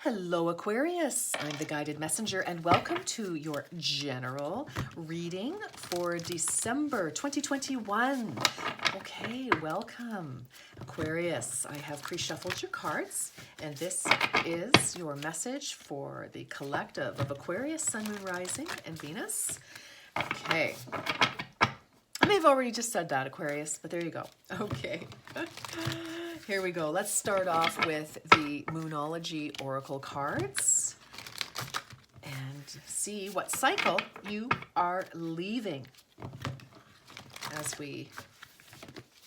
Hello, Aquarius. I'm the guided messenger, and welcome to your general reading for December 2021. Okay, welcome, Aquarius. I have pre-shuffled your cards, and this is your message for the collective of Aquarius, Sun, Moon, Rising, and Venus. Okay. I may have already just said that, Aquarius, but there you go. Okay. Here we go. Let's start off with the Moonology Oracle cards and see what cycle you are leaving as we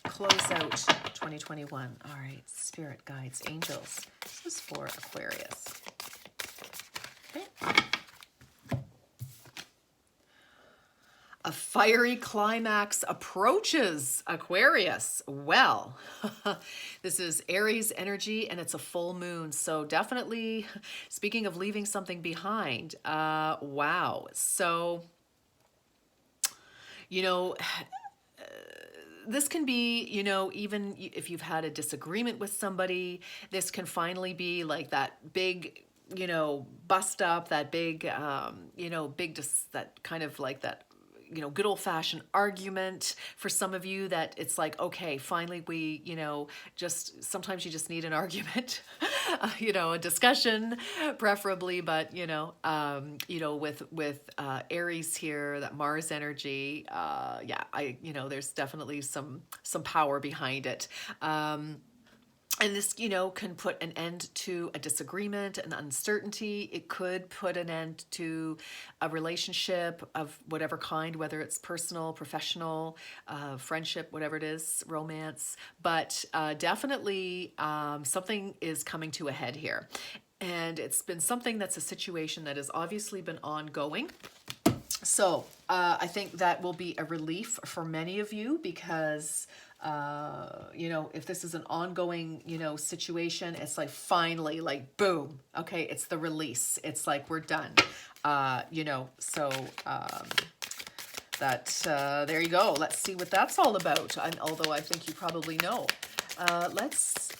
close out 2021. All right, Spirit Guides, Angels. This is for Aquarius. Okay. A fiery climax approaches, Aquarius. Well, this is Aries energy and it's a full moon. So definitely, speaking of leaving something behind, wow. So, this can be, even if you've had a disagreement with somebody, this can finally be like that big, bust up, that big, that kind of like that, good old-fashioned argument for some of you that it's like, okay, finally we, just sometimes you just need an argument, a discussion preferably, but, with Aries here, that Mars energy, there's definitely some power behind it. And this, can put an end to a disagreement, an uncertainty. It could put an end to a relationship of whatever kind, whether it's personal, professional, friendship, whatever it is, romance. But definitely something is coming to a head here. And it's been something that's a situation that has obviously been ongoing. So I think that will be a relief for many of you because if this is an ongoing, situation, it's like finally, like, boom, okay, it's the release. It's like, we're done, there you go. Let's see what that's all about. Although I think you probably know.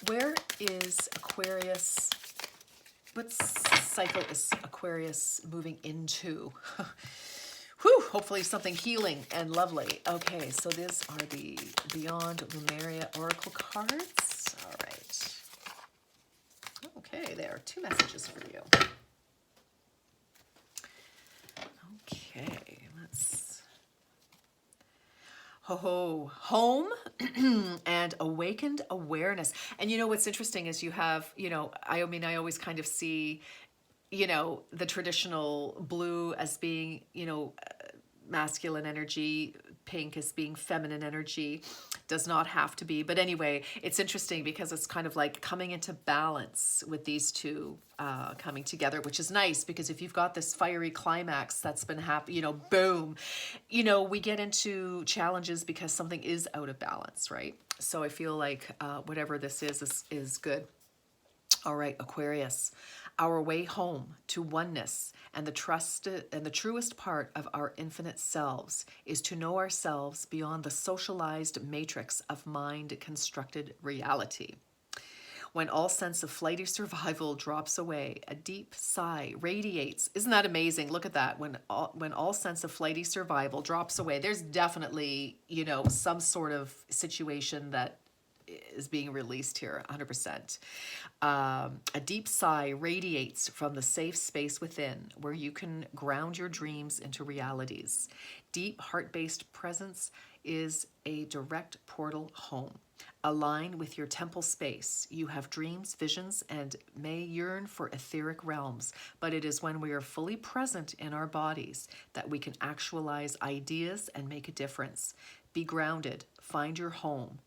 Where is Aquarius? What cycle is Aquarius moving into? Whew, hopefully something healing and lovely. Okay, so these are the Beyond Lumeria Oracle cards. All right. Okay, there are two messages for you. Okay, let's... Home and awakened awareness. And what's interesting is you have, I always kind of see the traditional blue as being, masculine energy, pink as being feminine energy. Does not have to be. But anyway, it's interesting because it's kind of like coming into balance with these two coming together, which is nice because if you've got this fiery climax that's been happening, boom, we get into challenges because something is out of balance, right? So I feel like whatever this is good. All right, Aquarius, our way home to oneness and the truest part of our infinite selves is to know ourselves beyond the socialized matrix of mind-constructed reality. When all sense of flighty survival drops away, a deep sigh radiates. Isn't that amazing? Look at that. When all sense of flighty survival drops away, there's definitely, some sort of situation that is being released here, 100%. A deep sigh radiates from the safe space within where you can ground your dreams into realities. Deep heart-based presence is a direct portal home. Align with your temple space. You have dreams, visions, and may yearn for etheric realms, but it is when we are fully present in our bodies that we can actualize ideas and make a difference. Be grounded. Find your home.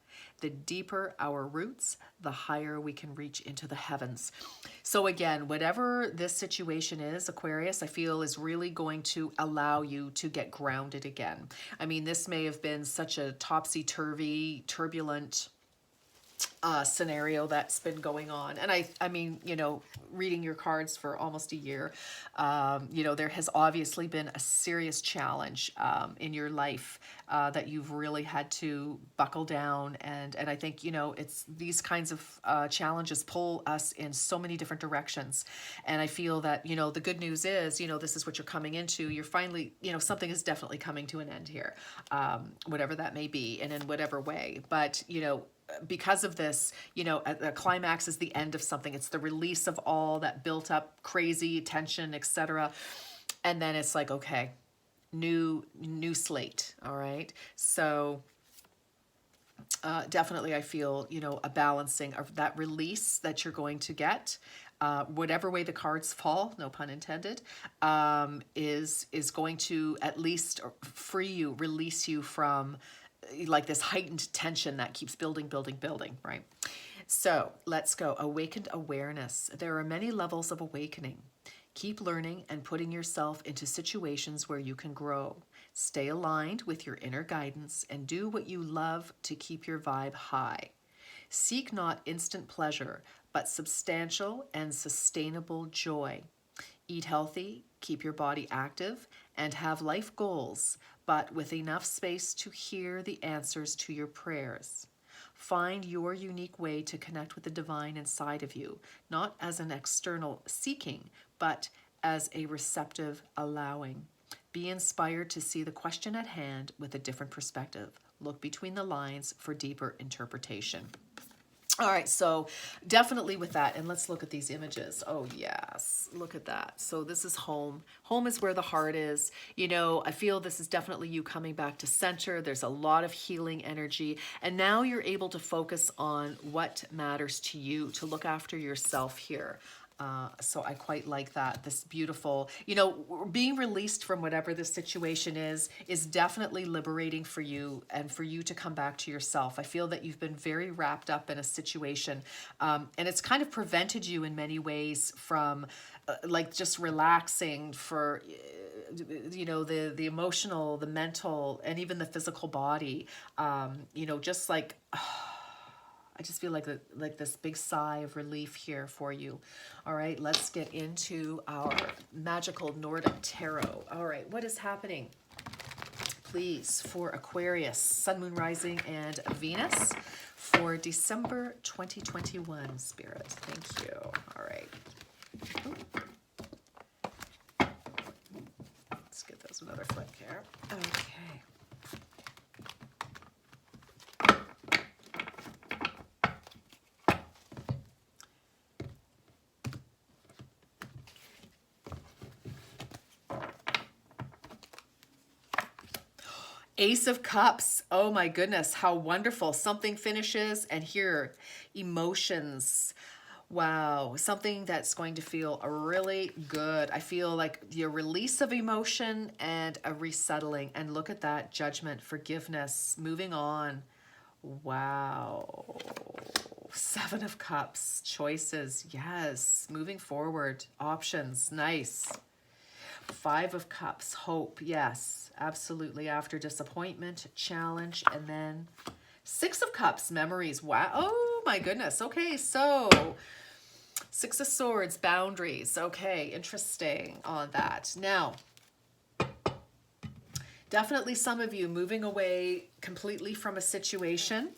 The deeper our roots, the higher we can reach into the heavens. So again, whatever this situation is, Aquarius, I feel is really going to allow you to get grounded again. I mean, this may have been such a topsy-turvy, turbulent scenario that's been going on. And I mean, you know, reading your cards for almost a year, you know, there has obviously been a serious challenge in your life that you've really had to buckle down. And I think, you know, it's these kinds of challenges pull us in so many different directions. And I feel that, you know, the good news is, you know, this is what you're coming into. You're finally, you know, something is definitely coming to an end here, whatever that may be and in whatever way. But, you know, because of this, you know, a climax is the end of something. It's the release of all that built up crazy tension, etc. And then it's like, okay, new slate. All right. So definitely I feel, you know, a balancing of that release that you're going to get. Whatever way the cards fall, no pun intended, is going to at least free you, release you from like this heightened tension that keeps building, right? So let's go. Awakened awareness. There are many levels of awakening. Keep learning and putting yourself into situations where you can grow. Stay aligned with your inner guidance and do what you love to keep your vibe high. Seek not instant pleasure, but substantial and sustainable joy. Eat healthy, keep your body active, and have life goals, but with enough space to hear the answers to your prayers. Find your unique way to connect with the divine inside of you, not as an external seeking, but as a receptive allowing. Be inspired to see the question at hand with a different perspective. Look between the lines for deeper interpretation. All right, so definitely with that, and let's look at these images. Oh yes, look at that. So this is home. Home is where the heart is. You know, I feel this is definitely you coming back to center. There's a lot of healing energy, and now you're able to focus on what matters to you, to look after yourself here. So I quite like that. This beautiful, you know, being released from whatever the situation is definitely liberating for you and for you to come back to yourself. I feel that you've been very wrapped up in a situation, and it's kind of prevented you in many ways from like just relaxing for you know, the emotional, the mental, and even the physical body. You know, just like I just feel like this big sigh of relief here for you. All right, let's get into our magical Nordic tarot. All right, what is happening, please, for Aquarius, Sun, Moon, Rising, and Venus for December 2021, Spirit? Thank you. All right. Let's get those another flip here. Okay. Ace of Cups. Oh my goodness, how wonderful. Something finishes, and here, emotions. Wow, something that's going to feel really good. I feel like your release of emotion and a resettling. And look at that, judgment, forgiveness, moving on. Wow. Seven of Cups, choices. Yes, moving forward, options. Nice. Five of Cups, hope. Yes, absolutely. After disappointment, challenge, and then Six of Cups, memories. Wow. Oh my goodness. Okay, so Six of Swords, boundaries. Okay, interesting on that. Now, definitely some of you moving away completely from a situation.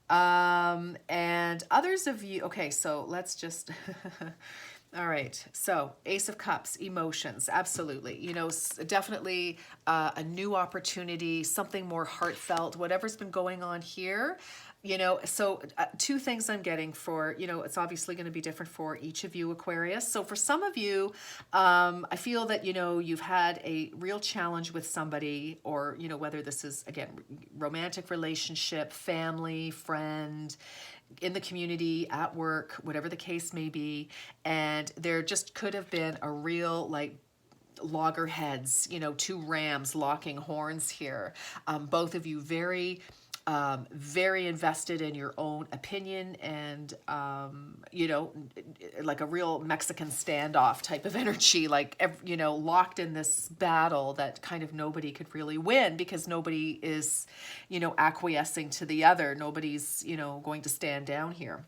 And others of you, okay, so let's just, all right. So Ace of Cups, emotions, absolutely. You know, definitely a new opportunity, something more heartfelt, whatever's been going on here. You know, so two things I'm getting for, you know, it's obviously going to be different for each of you, Aquarius. So for some of you, I feel that, you know, you've had a real challenge with somebody, or, you know, whether this is, again, romantic relationship, family, friend, in the community, at work, whatever the case may be. And there just could have been a real, like, loggerheads, you know, two rams locking horns here. Both of you very very invested in your own opinion, and you know, like a real Mexican standoff type of energy, like you know, locked in this battle that kind of nobody could really win, because nobody is, you know, acquiescing to the other. Nobody's, you know, going to stand down here.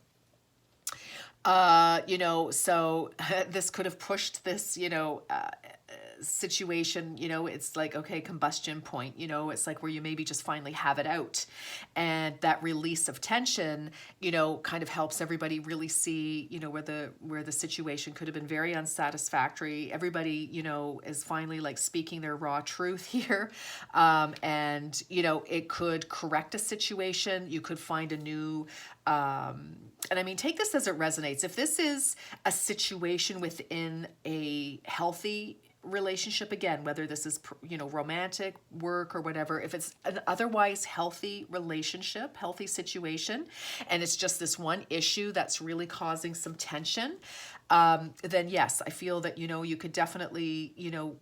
You know, so this could have pushed this, you know, situation, you know, it's like, okay, combustion point, you know, it's like where you maybe just finally have it out. And that release of tension, you know, kind of helps everybody really see, you know, where the situation could have been very unsatisfactory. Everybody, you know, is finally like speaking their raw truth here. And, you know, it could correct a situation. You could find a new, and I mean, take this as it resonates. If this is a situation within a healthy relationship, again, whether this is, you know, romantic, work, or whatever, if it's an otherwise healthy relationship, healthy situation, and it's just this one issue that's really causing some tension, then yes, I feel that, you know, you could definitely, you know,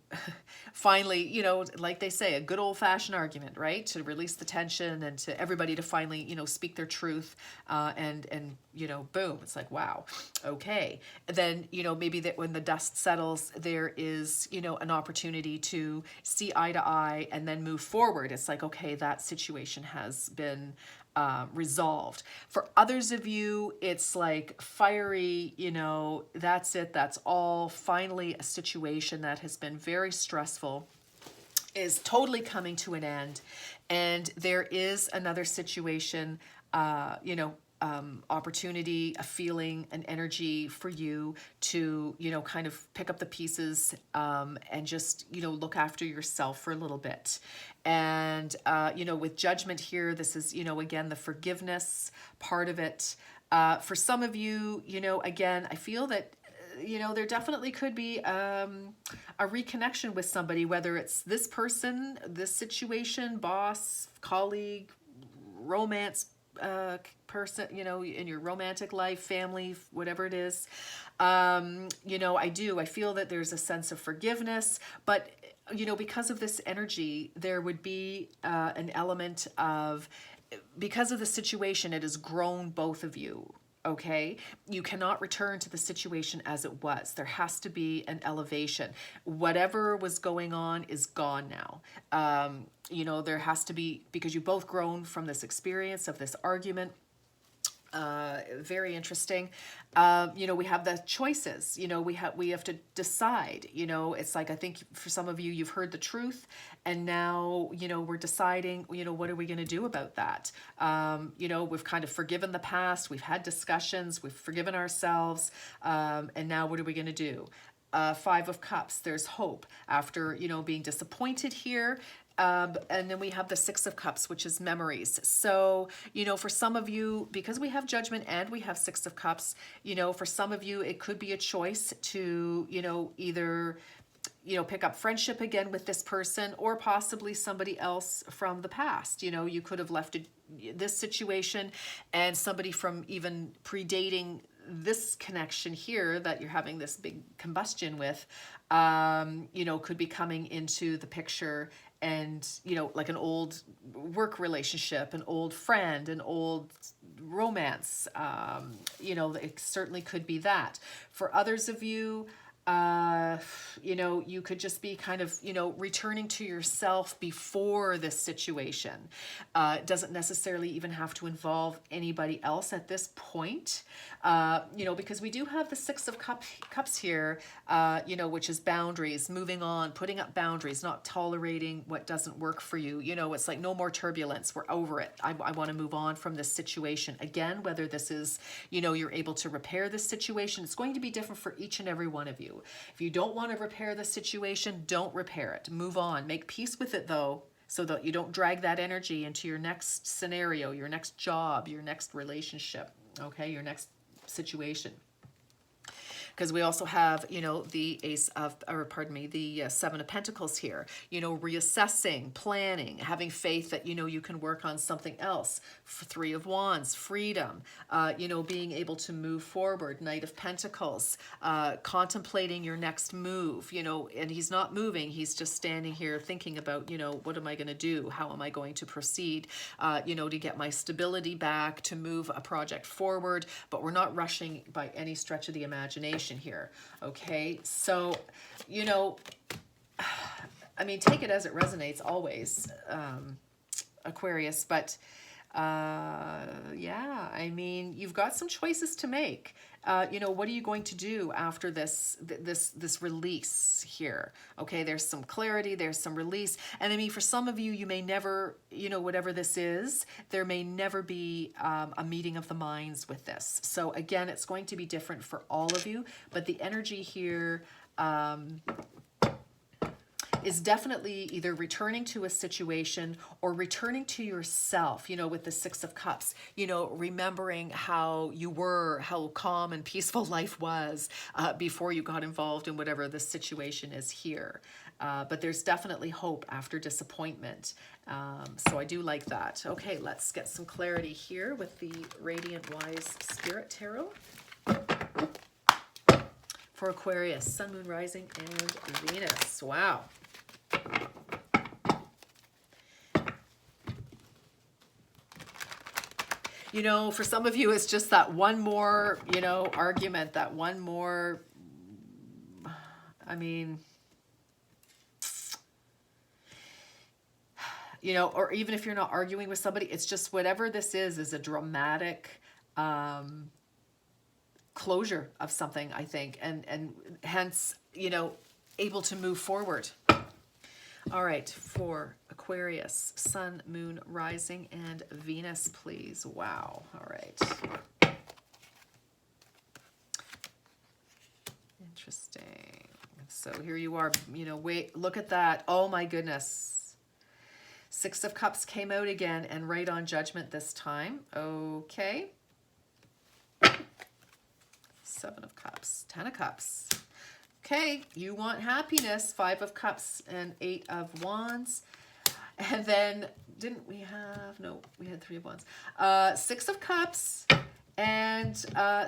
finally, you know, like they say, a good old fashioned argument, right? To release the tension and to everybody to finally, you know, speak their truth, and, you know, boom, it's like, wow, okay. And then, you know, maybe that when the dust settles, there is, you know, an opportunity to see eye to eye and then move forward. It's like, okay, that situation has been resolved. For others of you, it's like fiery, you know, that's it, that's all. Finally, a situation that has been very stressful is totally coming to an end. And there is another situation, you know, opportunity, a feeling, an energy for you to, you know, kind of pick up the pieces, and just, you know, look after yourself for a little bit. And, you know, with judgment here, this is, you know, again, the forgiveness part of it. For some of you, you know, again, I feel that, you know, there definitely could be a reconnection with somebody, whether it's this person, this situation, boss, colleague, romance, person, you know, in your romantic life, family, whatever it is. You know, I feel that there's a sense of forgiveness, but, you know, because of this energy, there would be an element of, because of the situation, it has grown both of you. Okay, you cannot return to the situation as it was. There has to be an elevation. Whatever was going on is gone now. You know, there has to be, because you've both grown from this experience of this argument. Very interesting. You know, we have the choices, you know, we have to decide, you know, it's like, I think for some of you, you've heard the truth, and now, you know, we're deciding, you know, what are we going to do about that? You know, we've kind of forgiven the past, we've had discussions, we've forgiven ourselves, and now what are we going to do? Five of Cups, there's hope after, you know, being disappointed here. And then we have the Six of Cups, which is memories. So, you know, for some of you, because we have Judgment and we have Six of Cups, you know, for some of you, it could be a choice to, you know, either, you know, pick up friendship again with this person, or possibly somebody else from the past. You know, you could have left this situation, and somebody from even predating this connection here that you're having this big combustion with, you know, could be coming into the picture. And, you know, like an old work relationship, an old friend, an old romance, you know, it certainly could be that. For others of you, you know, you could just be kind of, you know, returning to yourself before this situation. It doesn't necessarily even have to involve anybody else at this point, you know, because we do have the Six of Cups here, you know, which is boundaries, moving on, putting up boundaries, not tolerating what doesn't work for you. You know, it's like no more turbulence. We're over it. I want to move on from this situation. Again, whether this is, you know, you're able to repair this situation, it's going to be different for each and every one of you. If you don't want to repair the situation, don't repair it. Move on. Make peace with it, though, so that you don't drag that energy into your next scenario, your next job, your next relationship, okay, your next situation. because we also have, you know, the Ace of, or pardon me, the Seven of Pentacles here, you know, reassessing, planning, having faith that, you know, you can work on something else. Three of Wands, freedom, you know, being able to move forward. Knight of Pentacles, contemplating your next move, you know, and he's not moving. He's just standing here thinking about, you know, what am I going to do? How am I going to proceed, you know, to get my stability back, to move a project forward, but we're not rushing by any stretch of the imagination here. Okay. So, you know, I mean, take it as it resonates always, Aquarius, but yeah, I mean, you've got some choices to make. You know, what are you going to do after this release here? Okay, there's some clarity, there's some release. And I mean, for some of you, you may never, you know, whatever this is, there may never be a meeting of the minds with this. So again, it's going to be different for all of you, but the energy here, is definitely either returning to a situation or returning to yourself, you know, with the Six of Cups, you know, remembering how you were, how calm and peaceful life was before you got involved in whatever the situation is here. But there's definitely hope after disappointment. So I do like that. Okay, let's get some clarity here with the Radiant Wise Spirit Tarot. For Aquarius, Sun, Moon, Rising, and Venus. Wow. You know, for some of you, it's just that one more, you know, argument, that one more, I mean, you know, or even if you're not arguing with somebody, it's just whatever this is a dramatic closure of something, I think, and hence, you know, able to move forward. All right, for Aquarius, Sun, Moon, Rising, and Venus, please. Wow. All right. Interesting. So here you are, you know, wait, look at that. Oh my goodness. Six of Cups came out again and right on Judgment this time. Okay. Seven of Cups, 10 of Cups. Okay, you want happiness. Five of Cups and Eight of Wands. And then, didn't we have, no, we had Three of Wands. Six of Cups and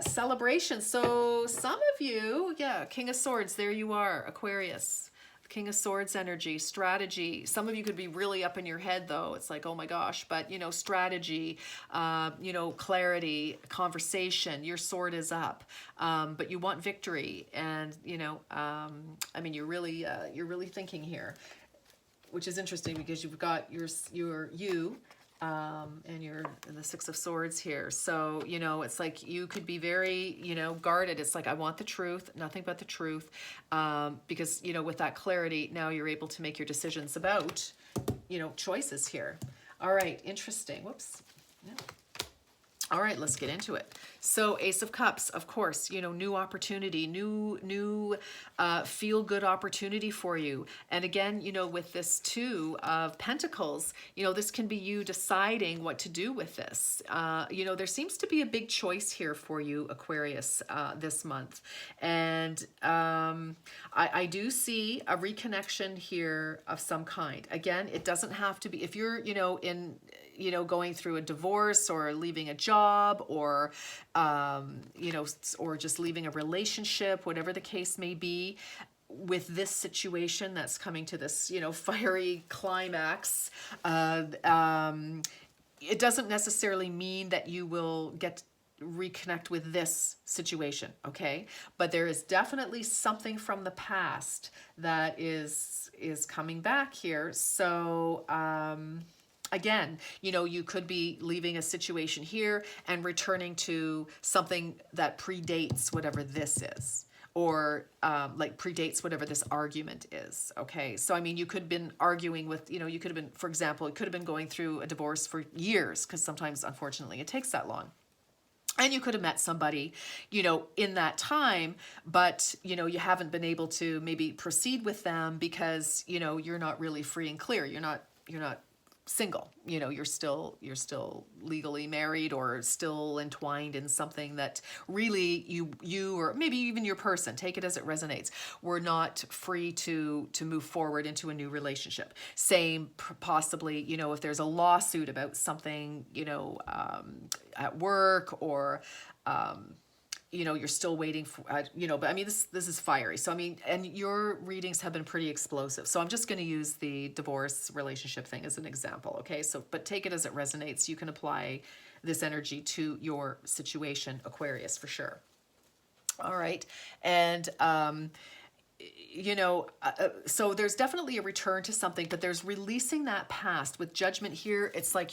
celebration. So some of you, yeah, King of Swords, there you are, Aquarius. King of Swords energy, strategy. Some of you could be really up in your head though. It's like, oh my gosh, but you know, strategy, you know, clarity, conversation, your sword is up. But you want victory. And, you know, I mean, you're really thinking here, which is interesting because you've got your and you're in the Six of Swords here. So, you know, it's like you could be very, you know, guarded. It's like, I want the truth, nothing but the truth. Because, you know, with that clarity, now you're able to make your decisions about, you know, choices here. All right, interesting. Whoops. No. All right, let's get into it. So Ace of Cups, of course, you know, new opportunity, new feel-good opportunity for you. And again, you know, with this Two of Pentacles, you know, this can be you deciding what to do with this. You know, there seems to be a big choice here for you, Aquarius, this month. And I do see a reconnection here of some kind. Again, it doesn't have to be, if you're, you know, going through a divorce or leaving a job or, you know, or just leaving a relationship, whatever the case may be, with this situation that's coming to this, you know, fiery climax, it doesn't necessarily mean that you will reconnect with this situation, okay? But there is definitely something from the past that is coming back here. So, again, you know, you could be leaving a situation here and returning to something that predates whatever this is, or like predates whatever this argument is, okay? So, I mean, you could have been arguing with, you know, you could have been, for example, it could have been going through a divorce for years, because sometimes, unfortunately, it takes that long. And you could have met somebody, you know, in that time, but, you know, you haven't been able to maybe proceed with them because, you know, you're not really free and clear. You're not single, you're still legally married or still entwined in something that really you or maybe even your person, take it as it resonates, we're not free to move forward into a new relationship. Same possibly, if there's a lawsuit about something, at work, or you're still waiting for, but I mean, this is fiery. So, I mean, and your readings have been pretty explosive. So I'm just going to use the divorce relationship thing as an example. Okay. So, but take it as it resonates. You can apply this energy to your situation, Aquarius, for sure. All right. And, so there's definitely a return to something, but there's releasing that past with judgment here. It's like,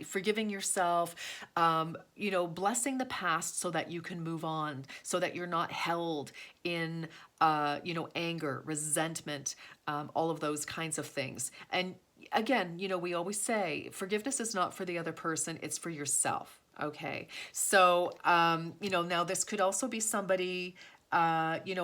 forgiving yourself, blessing the past so that you can move on, so that you're not held in, anger, resentment, all of those kinds of things. And again, we always say forgiveness is not for the other person, it's for yourself. Okay. So, now this could also be somebody,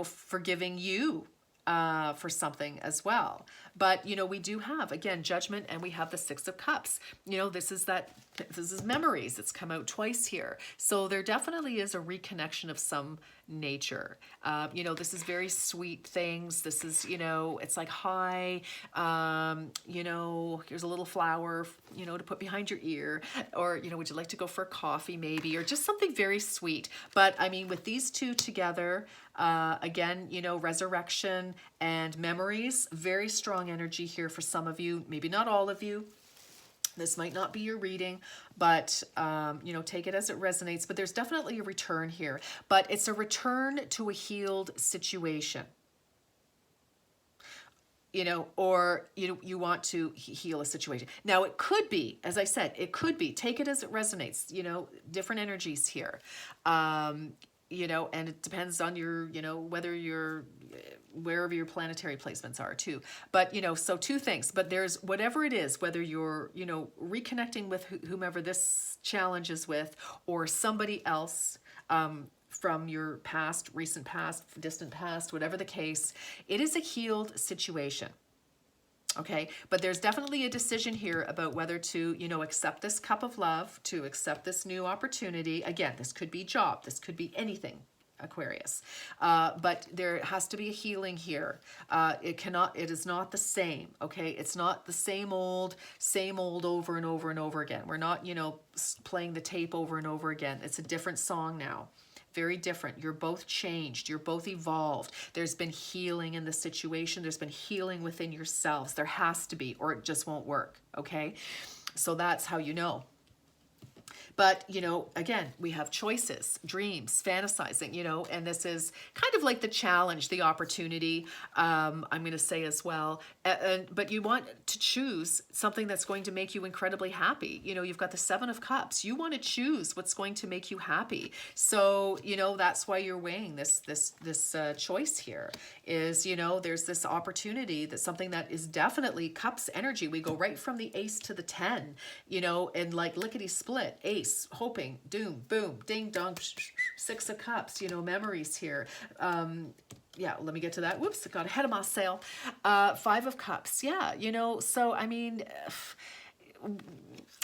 forgiving you for something as well. But, we do have, again, judgment, and we have the Six of Cups. This is memories. It's come out twice here. So there definitely is a reconnection of some nature. This is very sweet things. This is, it's like, hi, here's a little flower, to put behind your ear, or, would you like to go for a coffee maybe, or just something very sweet. But I mean, with these two together, again, resurrection and memories, very strong energy here for some of you, maybe not all of you. This might not be your reading, but, take it as it resonates. But there's definitely a return here. But it's a return to a healed situation. Or you want to heal a situation. Now, it could be, as I said, take it as it resonates, different energies here. And it depends on your, whether you're, wherever your planetary placements are too. But, so two things, but there's whatever it is, whether you're, reconnecting with whomever this challenge is with, or somebody else, from your past, recent past, distant past, whatever the case, it is a healed situation. Okay, but there's definitely a decision here about whether to, accept this cup of love, to accept this new opportunity. Again, this could be job, this could be anything, Aquarius. But there has to be a healing here. It is not the same, okay? It's not the same old over and over and over again. We're not, playing the tape over and over again. It's a different song now. Very different. You're both changed. You're both evolved. There's been healing in the situation. There's been healing within yourselves. There has to be, or it just won't work. Okay. So that's how you know. But, again, we have choices, dreams, fantasizing, and this is kind of like the challenge, the opportunity, I'm going to say as well. But you want to choose something that's going to make you incredibly happy. You've got the Seven of Cups. You want to choose what's going to make you happy. So, that's why you're weighing this choice here is, there's this opportunity, that's something that is definitely Cups energy. We go right from the Ace to the 10, and like lickety split, Ace, hoping, doom, boom, ding dong, Six of Cups, memories here. Yeah, let me get to that. Whoops, I got ahead of myself. Five of Cups. Yeah, so I mean,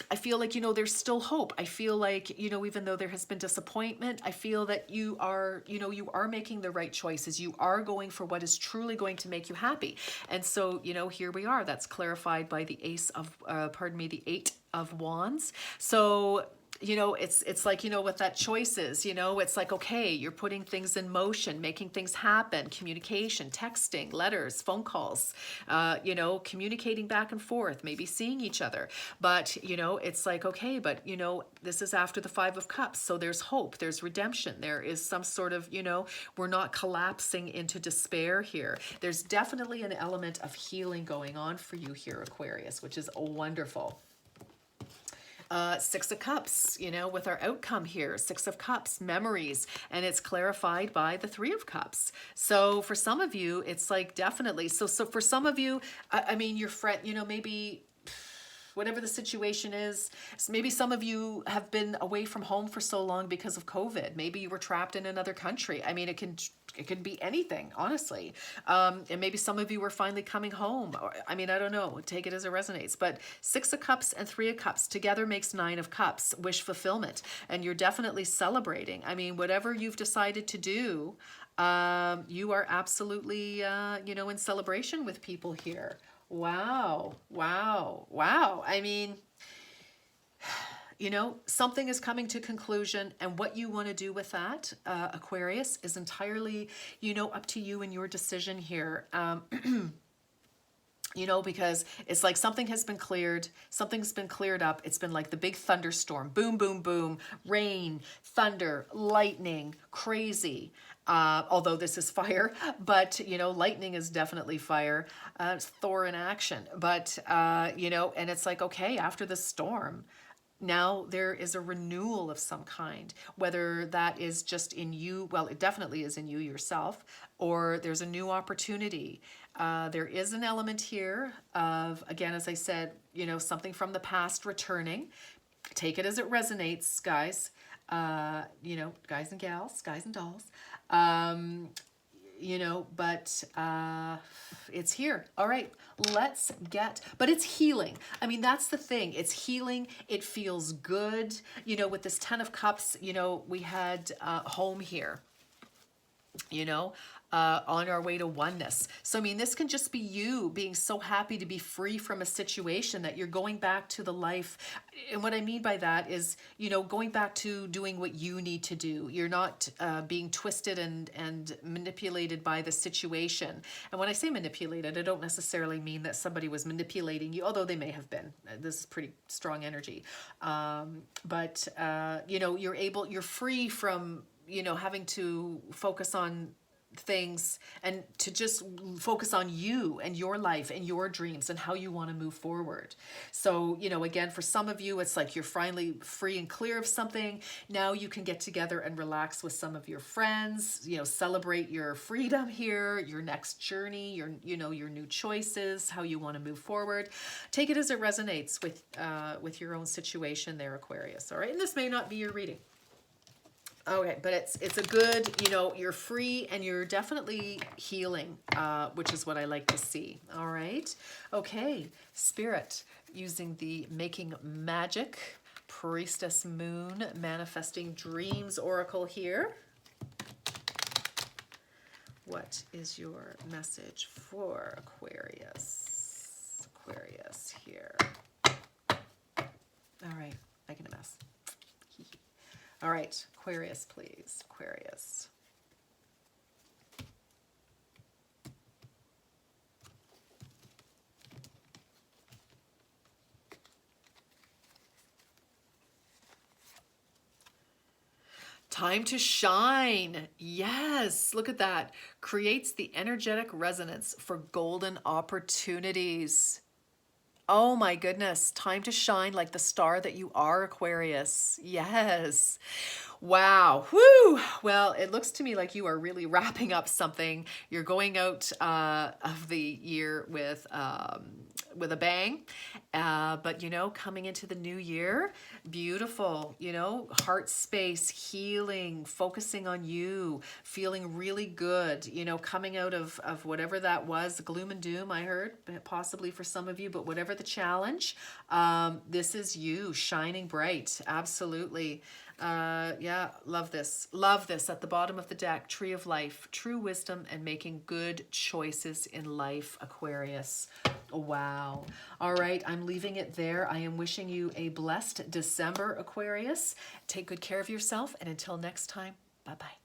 I feel like, there's still hope. I feel like, even though there has been disappointment, I feel that you are making the right choices. You are going for what is truly going to make you happy. And so, here we are. That's clarified by the the Eight of Wands. So, it's like, with that choices, it's like, okay, you're putting things in motion, making things happen, communication, texting, letters, phone calls, communicating back and forth, maybe seeing each other. But, it's like, okay, but, this is after the Five of Cups. So there's hope, there's redemption. There is some sort of, we're not collapsing into despair here. There's definitely an element of healing going on for you here, Aquarius, which is wonderful. Six of Cups, with our outcome here, Six of Cups, memories, and it's clarified by the Three of Cups. So for some of you, it's like definitely, so for some of you, I mean, your friend, maybe whatever the situation is. Maybe some of you have been away from home for so long because of COVID. Maybe you were trapped in another country. I mean, it can be anything, honestly. And maybe some of you are finally coming home. Or, I mean, I don't know. Take it as it resonates. But 6 of Cups and 3 of Cups together makes 9 of Cups, wish fulfillment. And you're definitely celebrating. I mean, whatever you've decided to do, you are absolutely, in celebration with people here. Wow, wow, wow. I mean, something is coming to conclusion, and what you want to do with that, Aquarius, is entirely, up to you and your decision here. Because it's like something has been cleared, something's been cleared up. It's been like the big thunderstorm, boom, boom, boom, rain, thunder, lightning, crazy. Although this is fire, but, lightning is definitely fire. It's Thor in action. But, and it's like, okay, after the storm, now there is a renewal of some kind, whether that is just in you, well, it definitely is in you yourself, or there's a new opportunity. There is an element here of, again, as I said, something from the past returning. Take it as it resonates, guys. Guys and gals, guys and dolls. But it's here. All right, but it's healing. I mean, that's the thing. It's healing. It feels good. With this 10 of Cups, we had home here, on our way to oneness. So, I mean, this can just be you being so happy to be free from a situation that you're going back to the life. And what I mean by that is, going back to doing what you need to do. You're not being twisted and manipulated by the situation. And when I say manipulated, I don't necessarily mean that somebody was manipulating you, although they may have been. This is pretty strong energy. But you're free from, having to focus on things and to just focus on you and your life and your dreams and how you want to move forward. So, again, for some of you, it's like you're finally free and clear of something. Now you can get together and relax with some of your friends, celebrate your freedom here, your next journey, your new choices, how you want to move forward. Take it as it resonates with your own situation there, Aquarius. All right. And this may not be your reading. Okay, but it's a good, you're free and you're definitely healing, which is what I like to see. All right. Okay, Spirit, using the Making Magic Priestess Moon Manifesting Dreams Oracle here. What is your message for Aquarius? Aquarius here. All right, making a mess. All right, Aquarius, please. Aquarius. Time to shine. Yes, look at that. Creates the energetic resonance for golden opportunities. Oh my goodness, time to shine like the star that you are, Aquarius. Yes. Wow. Woo. Well, it looks to me like you are really wrapping up something. You're going out of the year with a bang. But, coming into the new year, beautiful, heart space, healing, focusing on you, feeling really good, coming out of whatever that was, gloom and doom, I heard, possibly for some of you, but whatever the challenge, this is you shining bright. Absolutely. Yeah, love this. Love this at the bottom of the deck. Tree of Life, true wisdom and making good choices in life, Aquarius. Wow. All right, I'm leaving it there. I am wishing you a blessed December, Aquarius. Take good care of yourself, and until next time, bye-bye.